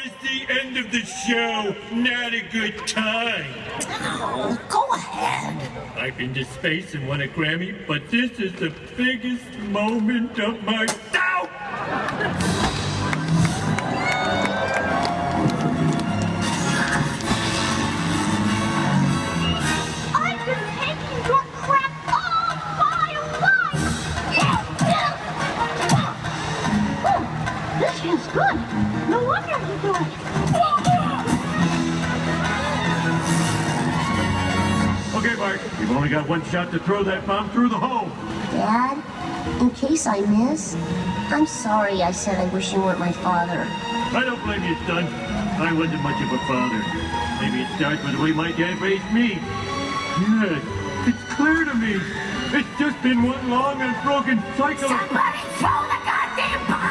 is the end of the show not a good time? Oh, go ahead. I've been to space and won a Grammy, but this is the biggest moment of my... Ow! I've been taking your crap all my life! Oh, this feels good. No wonder you do it. Okay, Bart, you've only got one shot to throw that bomb through the hole. Dad, in case I miss, I'm sorry I said I wish you weren't my father. I don't blame you, son. I wasn't much of a father. Maybe it starts with the way my dad raised me. Yes, it's clear to me. It's just been one long and broken cycle of... Somebody throw the goddamn bomb!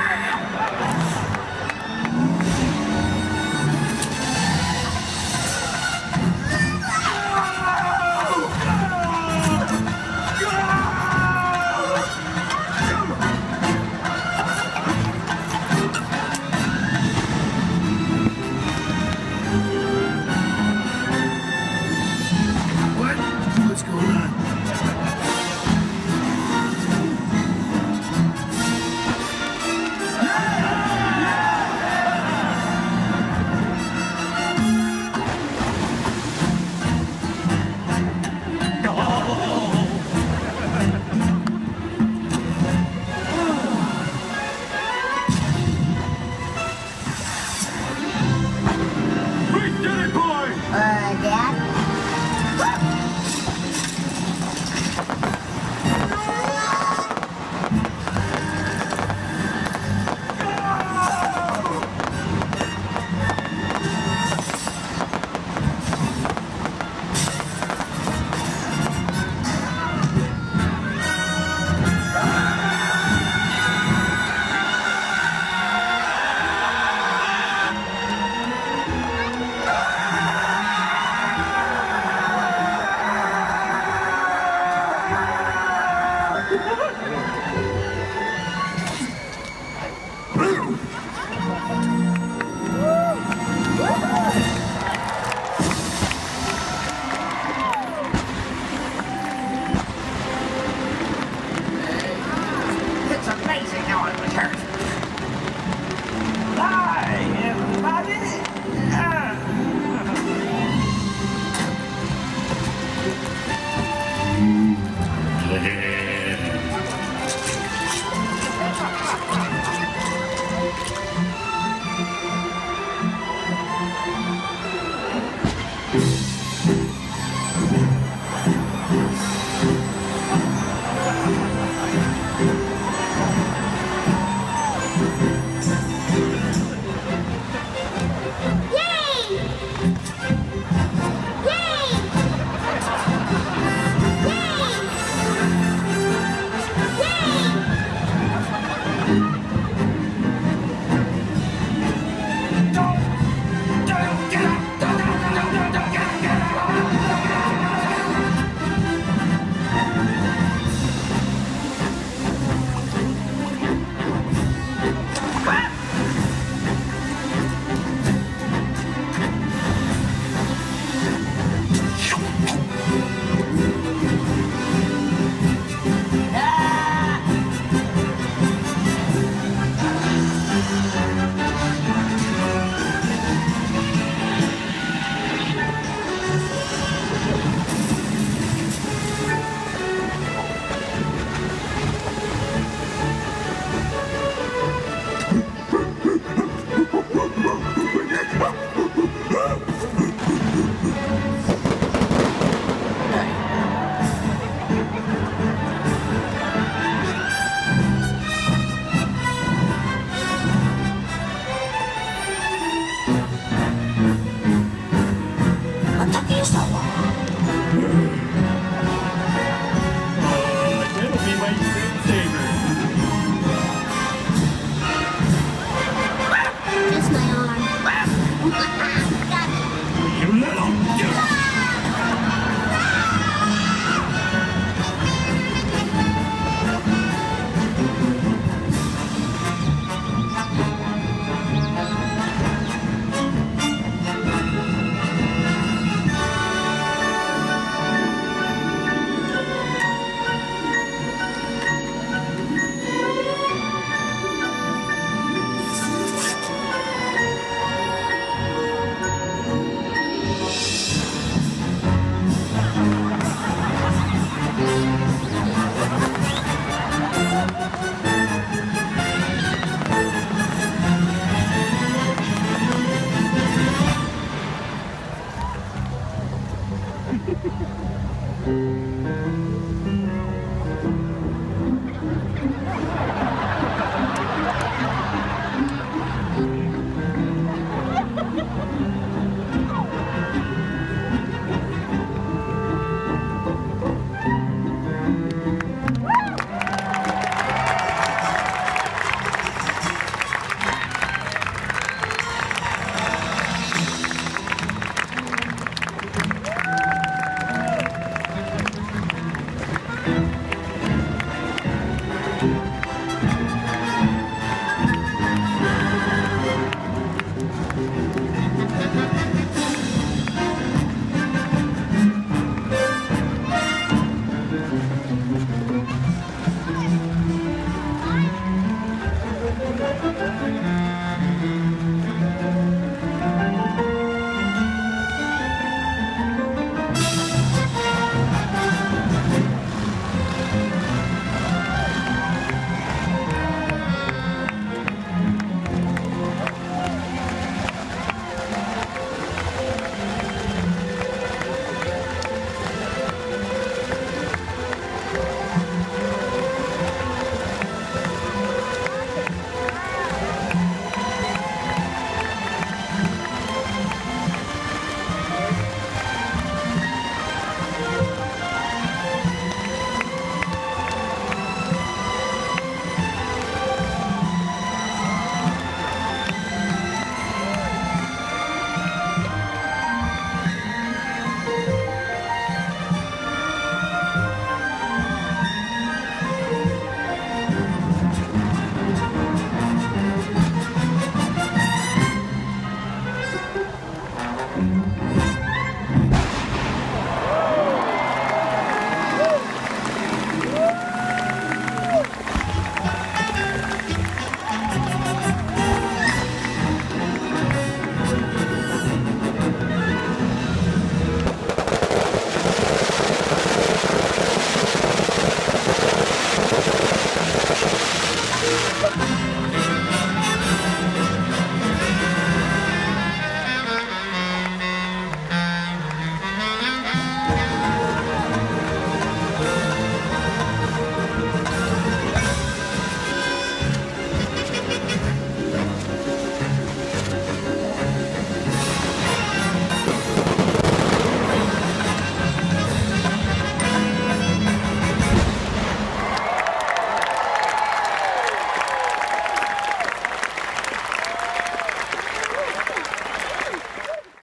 What's going on? We did it, boy! Dad? It's amazing how it was hurt. Hi, everybody. Yay! Yay! I'm talking to someone.